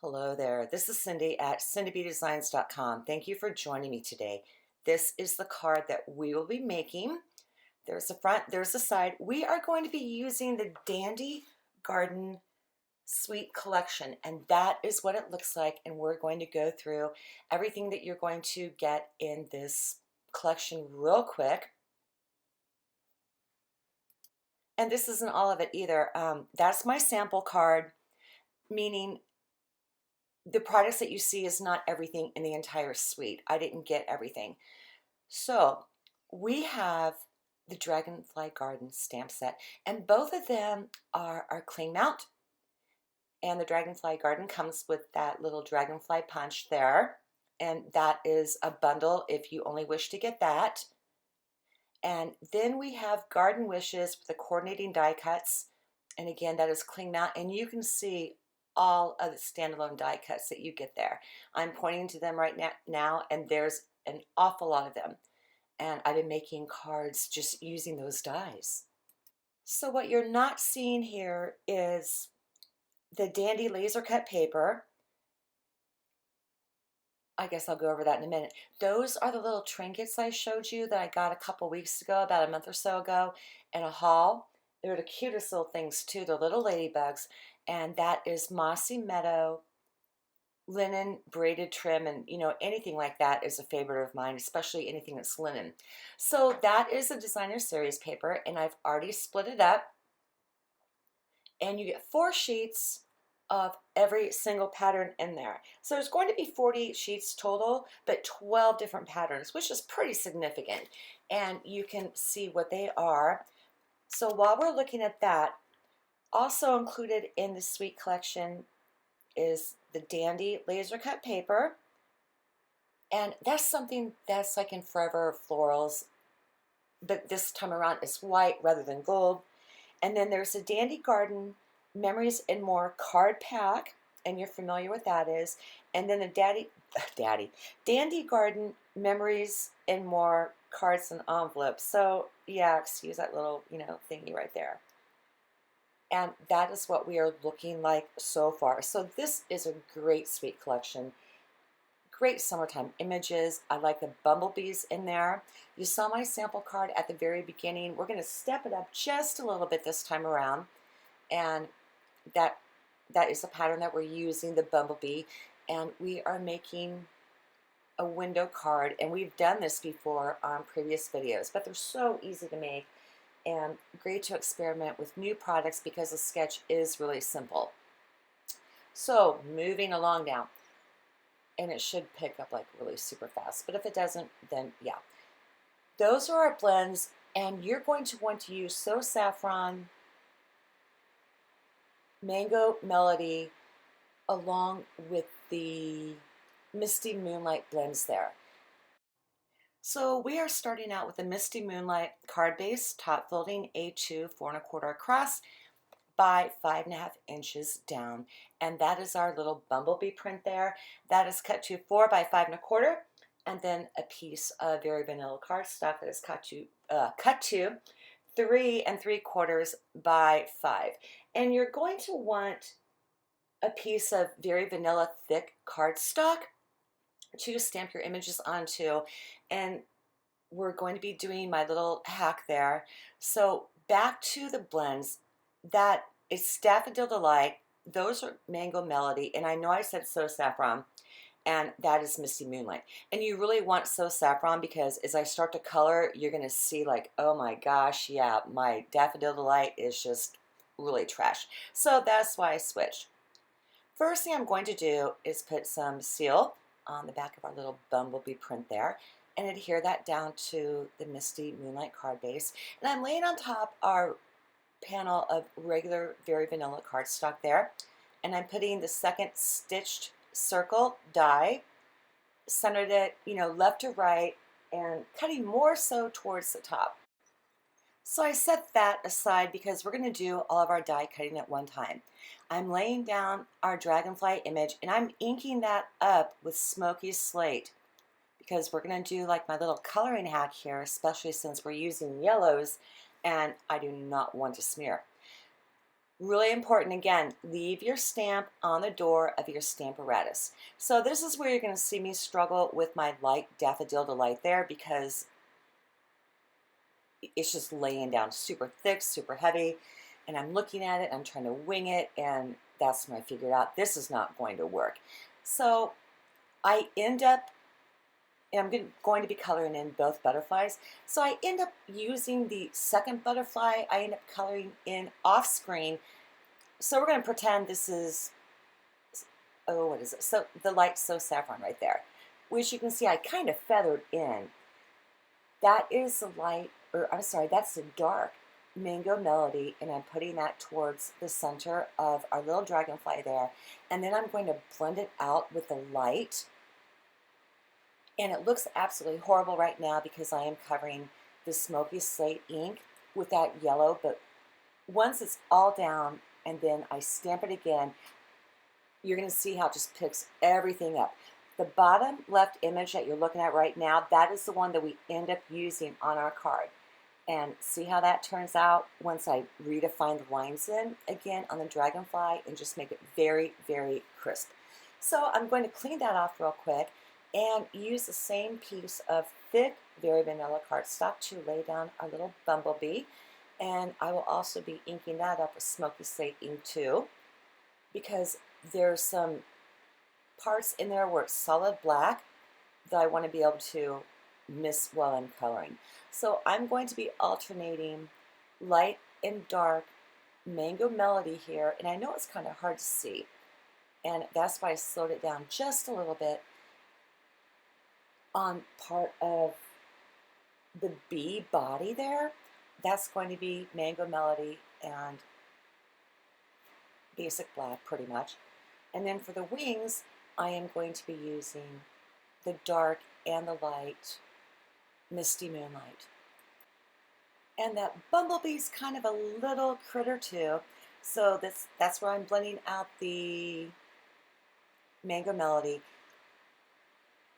Hello there. This is Cindy at cindybedesigns.com. Thank you for joining me today. This is the card that we will be making. There's the front, there's the side. We are going to be using the Dandy Garden Suite collection, and that is what it looks like. And we're going to go through everything that you're going to get in this collection real quick. And this isn't all of it either. That's my sample card, meaning the products that you see is not everything in the entire suite. I didn't get everything. So we have the Dragonfly Garden stamp set, and both of them are cling mount. And the Dragonfly Garden comes with that little dragonfly punch there, and that is a bundle if you only wish to get that. And then we have Garden Wishes with the coordinating die cuts, and again that is cling mount, and you can see all of the standalone die cuts that you get there. I'm pointing to them right now, and there's an awful lot of them. And I've been making cards just using those dies. So what you're not seeing here is the Dandy laser cut paper. I guess I'll go over that in a minute. Those are the little trinkets I showed you that I got a couple weeks ago, about a month or so ago, in a haul. They're the cutest little things too. They're little ladybugs, and that is Mossy Meadow linen braided trim, and anything like that is a favorite of mine, especially anything that's linen. So that is a designer series paper, and I've already split it up, and you get 4 sheets of every single pattern in there. So there's going to be 40 sheets total, but 12 different patterns, which is pretty significant, and you can see what they are. So while we're looking at that, also included in the suite collection is the Dandy laser cut paper, and that's something that's like in Forever Florals, but this time around it's white rather than gold. And then there's the Dandy Garden Memories and More card pack, and you're familiar with that is. And then the Dandy Garden Memories and More cards and envelopes. So yeah, excuse that little thingy right there. And that is what we are looking like so far. So this is a great suite collection. Great summertime images. I like the bumblebees in there. You saw my sample card at the very beginning. We're going to step it up just a little bit this time around. And that is the pattern that we're using, the bumblebee. And we are making a window card. And we've done this before on previous videos, but they're so easy to make and great to experiment with new products because the sketch is really simple. So moving along now, and it should pick up like really super fast, but if it doesn't, then yeah. Those are our blends, and you're going to want to use So Saffron, Mango Melody, along with the Misty Moonlight blends there. So we are starting out with the Misty Moonlight card base, top folding A2 4 1/4 across by 5.5 inches down, and that is our little bumblebee print there. That is cut to 4 by 5 1/4, and then a piece of very vanilla cardstock that is cut to 3 3/4 by 5. And you're going to want a piece of very vanilla thick cardstock to stamp your images onto, and we're going to be doing my little hack there. So back to the blends, that is Daffodil Delight, those are Mango Melody, and I know I said So Saffron, and that is Misty Moonlight. And you really want So Saffron because as I start to color, you're going to see like, oh my gosh, yeah, my Daffodil Delight is just really trash. So that's why I switched. First thing I'm going to do is put some seal on the back of our little bumblebee print there and adhere that down to the Misty Moonlight card base. And I'm laying on top our panel of regular, very vanilla cardstock there. And I'm putting the second stitched circle die, centered it, left to right, and cutting more so towards the top. So I set that aside because we're going to do all of our die cutting at one time. I'm laying down our dragonfly image, and I'm inking that up with smoky slate because we're going to do like my little coloring hack here, especially since we're using yellows and I do not want to smear. Really important, again, leave your stamp on the door of your stamp apparatus. So this is where you're going to see me struggle with my light Daffodil Delight there because it's just laying down super thick, super heavy, and I'm looking at it, I'm trying to wing it, and that's when I figured out this is not going to work. So I end up, and I'm going to be coloring in both butterflies, so I end up using the second butterfly, I end up coloring in off screen. So we're going to pretend this is, oh, what is it? So the light So Saffron right there, which you can see I kind of feathered in. That is the light, or I'm sorry, that's the dark Mango Melody, and I'm putting that towards the center of our little dragonfly there. And then I'm going to blend it out with the light. And it looks absolutely horrible right now because I am covering the smoky slate ink with that yellow, but once it's all down and then I stamp it again, you're going to see how it just picks everything up. The bottom left image that you're looking at right now, that is the one that we end up using on our card. And see how that turns out once I redefine the lines in again on the Dragonfly and just make it very, very crisp. So I'm going to clean that off real quick and use the same piece of thick, very vanilla cardstock to lay down our little bumblebee. And I will also be inking that up with smoky slate ink too, because there's some parts in there where it's solid black that I want to be able to miss while I'm coloring. So I'm going to be alternating light and dark Mango Melody here, and I know it's kind of hard to see, and that's why I slowed it down just a little bit on part of the bee body there. That's going to be Mango Melody and basic black pretty much. And then for the wings, I am going to be using the dark and the light Misty Moonlight. And that bumblebee's kind of a little critter too, so that's where I'm blending out the Mango Melody.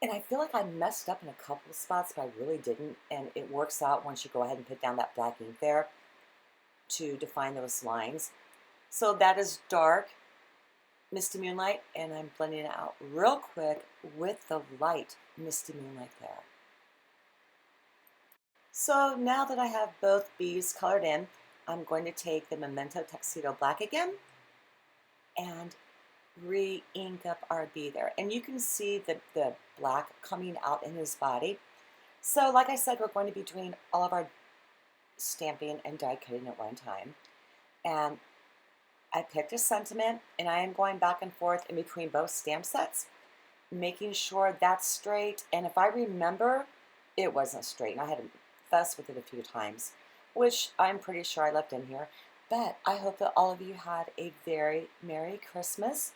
And I feel like I messed up in a couple of spots, but I really didn't, and it works out once you go ahead and put down that black ink there to define those lines. So that is dark Misty Moonlight, and I'm blending it out real quick with the light Misty Moonlight there. So now that I have both bees colored in, I'm going to take the Memento Tuxedo Black again and re-ink up our bee there. And you can see the black coming out in his body. So like I said, we're going to be doing all of our stamping and die cutting at one time. And I picked a sentiment, and I am going back and forth in between both stamp sets, making sure that's straight. And if I remember, it wasn't straight, and I had to fuss with it a few times, which I'm pretty sure I left in here. But I hope that all of you had a very Merry Christmas.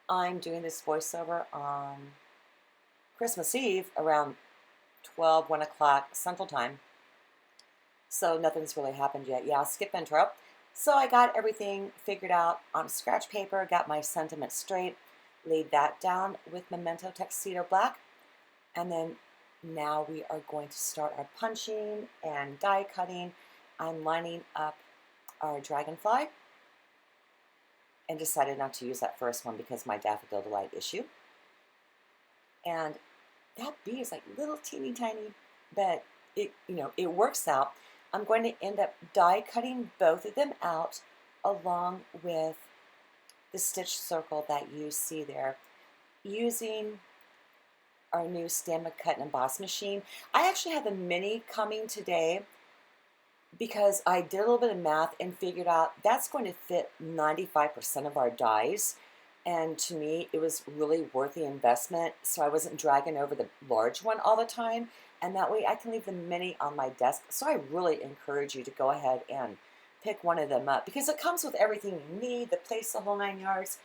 I'm doing this voiceover on Christmas Eve around 12, 1 o'clock Central Time. So nothing's really happened yet. Yeah, I'll skip intro. So I got everything figured out on scratch paper, got my sentiment straight, laid that down with Memento Tuxedo Black, and then now we are going to start our punching and die cutting. I'm lining up our Dragonfly and decided not to use that first one because of my Daffodil Delight issue. And that bee is like little teeny tiny, but it works out. I'm going to end up die cutting both of them out along with the stitch circle that you see there using our new Stampin' Cut and Emboss machine. I actually have a mini coming today because I did a little bit of math and figured out that's going to fit 95% of our dies. And to me, it was really worth the investment, so I wasn't dragging over the large one all the time. And that way I can leave the mini on my desk. So I really encourage you to go ahead and pick one of them up because it comes with everything you need, the place, the whole 9 yards.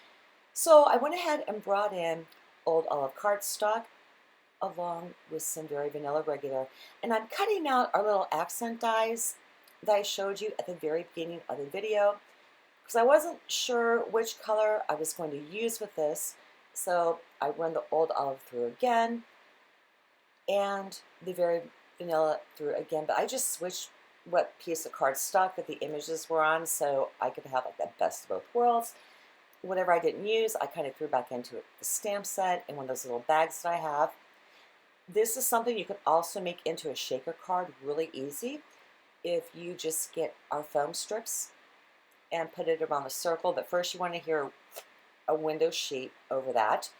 So I went ahead and brought in old olive cardstock along with some very vanilla regular. And I'm cutting out our little accent dies that I showed you at the very beginning of the video because I wasn't sure which color I was going to use with this. So I run the old olive through again and the very vanilla through again, but I just switched what piece of cardstock that the images were on, so I could have like the best of both worlds. Whatever I didn't use, I kind of threw back into the stamp set in one of those little bags that I have. This is something you can also make into a shaker card really easy if you just get our foam strips and put it around the circle. But first you want to adhere a window sheet over that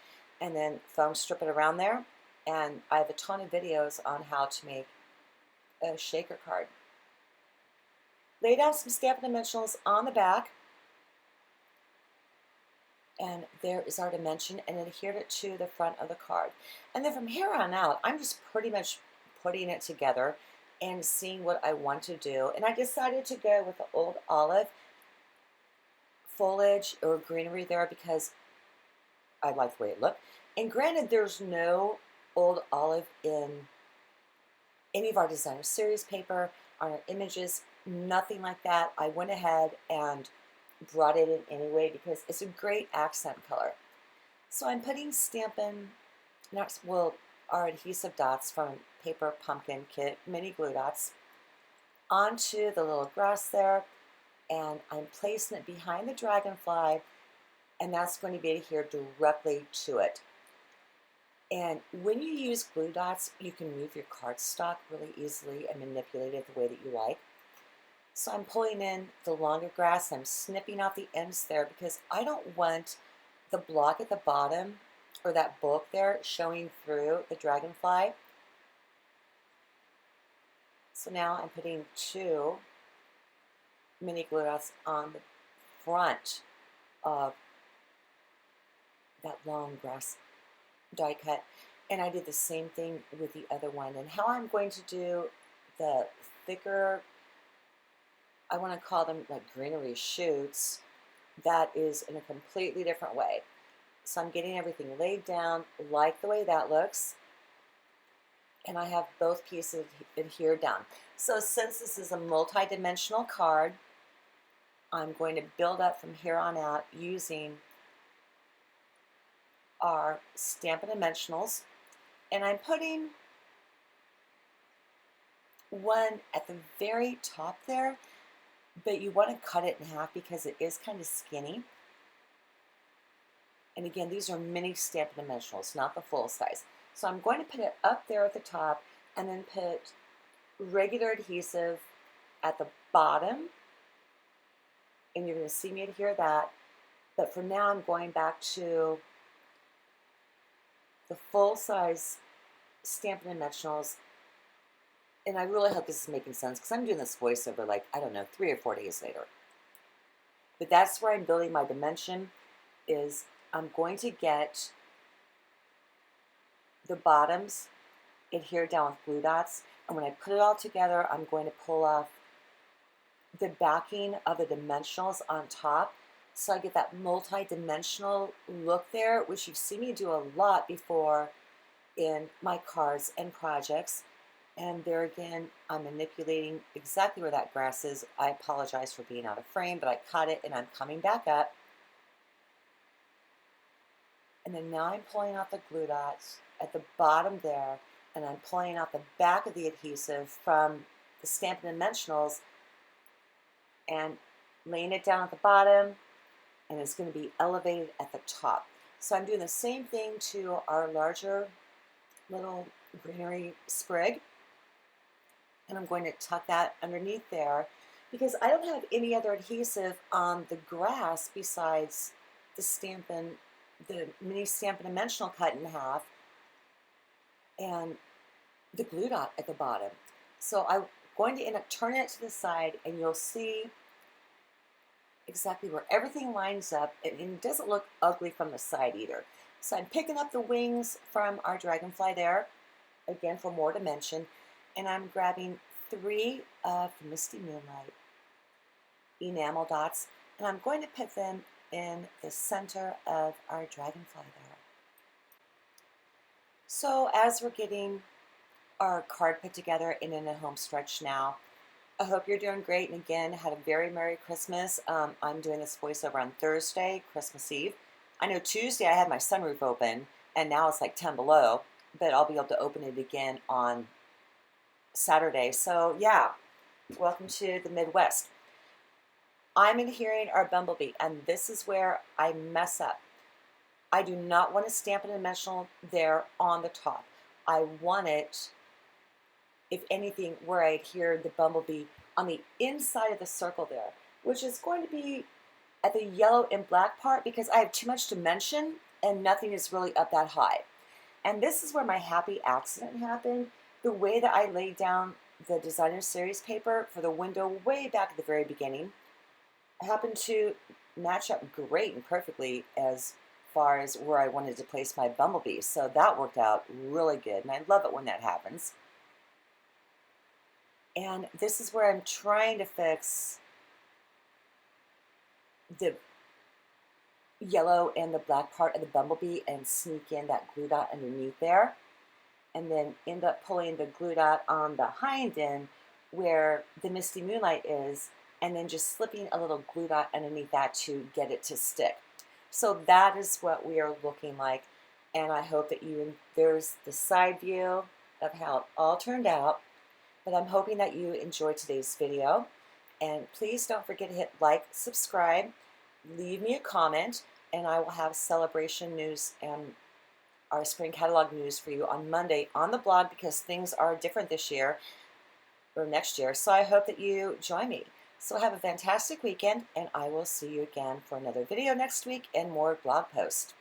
and then foam strip it around there. And I have a ton of videos on how to make a shaker card. Lay down some Stampin' Dimensionals on the back, and there is our dimension, and adhered it to the front of the card. And then from here on out, I'm just pretty much putting it together and seeing what I want to do. And I decided to go with the old olive foliage or greenery there because I like the way it looked. And granted, there's no old olive in any of our designer series paper, on our images, nothing like that. I went ahead and brought it in anyway because it's a great accent color. So I'm putting Stampin', our adhesive dots from Paper Pumpkin Kit, mini glue dots, onto the little grass there, and I'm placing it behind the Dragonfly, and that's going to be adhered directly to it. And when you use glue dots, you can move your cardstock really easily and manipulate it the way that you like. So I'm pulling in the longer grass, I'm snipping out the ends there because I don't want the block at the bottom or that bulk there showing through the Dragonfly. So now I'm putting 2 mini glue dots on the front of that long grass die cut, and I did the same thing with the other one. And how I'm going to do the thicker, I want to call them like greenery shoots, that is in a completely different way. So I'm getting everything laid down, like the way that looks, and I have both pieces adhered down. So since this is a multi-dimensional card, I'm going to build up from here on out using our Stampin' Dimensionals, and I'm putting one at the very top there, but you want to cut it in half because it is kind of skinny. And again, these are mini Stampin' Dimensionals, not the full size. So I'm going to put it up there at the top and then put regular adhesive at the bottom, and you're going to see me adhere that. But for now, I'm going back to the full-size Stampin' Dimensionals, and I really hope this is making sense because I'm doing this voiceover like, I don't know, 3 or 4 days later. But that's where I'm building my dimension, is I'm going to get the bottoms adhered down with glue dots, and when I put it all together, I'm going to pull off the backing of the dimensionals on top, so I get that multi-dimensional look there, which you've seen me do a lot before in my cards and projects. And there again, I'm manipulating exactly where that grass is. I apologize for being out of frame, but I caught it and I'm coming back up. And then now I'm pulling out the glue dots at the bottom there, and I'm pulling out the back of the adhesive from the Stampin' Dimensionals and laying it down at the bottom, and it's going to be elevated at the top. So I'm doing the same thing to our larger little greenery sprig, and I'm going to tuck that underneath there because I don't have any other adhesive on the grass besides the mini Stampin' Dimensional cut in half and the glue dot at the bottom. So I'm going to end up turning it to the side, and you'll see exactly where everything lines up, and it doesn't look ugly from the side either. So I'm picking up the wings from our Dragonfly there, again for more dimension, and I'm grabbing 3 of the Misty Moonlight enamel dots, and I'm going to put them in the center of our Dragonfly there. So as we're getting our card put together and in a home stretch now, I hope you're doing great, and again, had a very Merry Christmas. I'm doing this voiceover on Thursday, Christmas Eve. I know Tuesday I had my sunroof open, and now it's like 10 below, but I'll be able to open it again on Saturday. So yeah, Welcome to the Midwest. I'm adhering our bumblebee, and this is where I mess up. I do not want to stamp a dimensional there on the top. I want it, if anything, where I adhere the bumblebee on the inside of the circle there, which is going to be at the yellow and black part because I have too much dimension and nothing is really up that high. And this is where my happy accident happened. The way that I laid down the designer series paper for the window way back at the very beginning happened to match up great and perfectly as far as where I wanted to place my bumblebee. So that worked out really good, and I love it when that happens. And this is where I'm trying to fix the yellow and the black part of the bumblebee and sneak in that glue dot underneath there, and then end up pulling the glue dot on the hind end where the Misty Moonlight is, and then just slipping a little glue dot underneath that to get it to stick. So that is what we are looking like, and I hope that there's the side view of how it all turned out, but I'm hoping that you enjoyed today's video, and please don't forget to hit like, subscribe, leave me a comment, and I will have celebration news and our spring catalog news for you on Monday on the blog because things are different this year or next year. So I hope that you join me. So have a fantastic weekend, and I will see you again for another video next week and more blog posts.